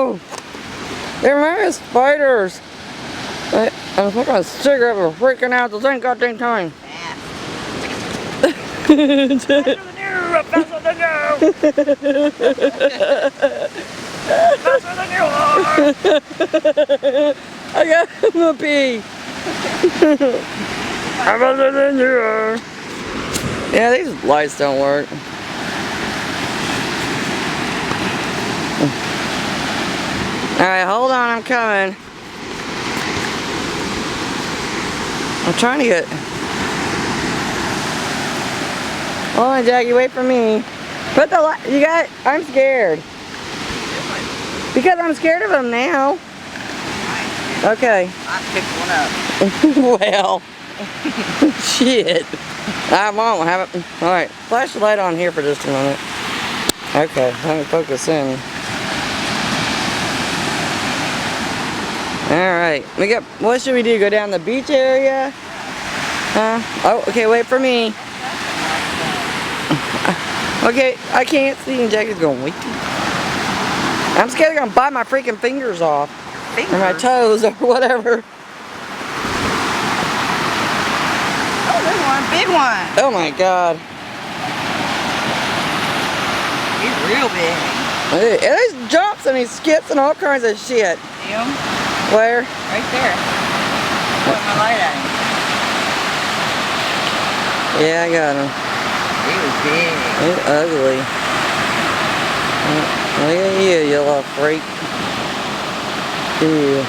no! They're my spiders! I'm smoking a cigarette, we're freaking out the same goddamn time. Faster than you! Faster than you! Faster than you are! I got him a pee! Faster than you are! Yeah, these lights don't work. Alright, hold on, I'm coming. I'm trying to get... Hold on, Jackie, wait for me. Put the light... You got... I'm scared. Because I'm scared of them now. Okay. I picked one up. Well... Shit. I won't have it... Alright, flash the light on here for just a minute. Okay, let me focus in. Alright, we got, what should we do? Go down the beach area? Oh, okay, wait for me. Okay, I can't see and Jackie's going, wait. I'm scared they're gonna bite my freaking fingers off. Or my toes or whatever. Oh, there's one, big one. Oh my god. He's real big. And he jumps and he skips and all kinds of shit. See him? Where? Right there. Put my light at him. Yeah, I got him. He was big. He's ugly. Look at you, you little freak. Ew.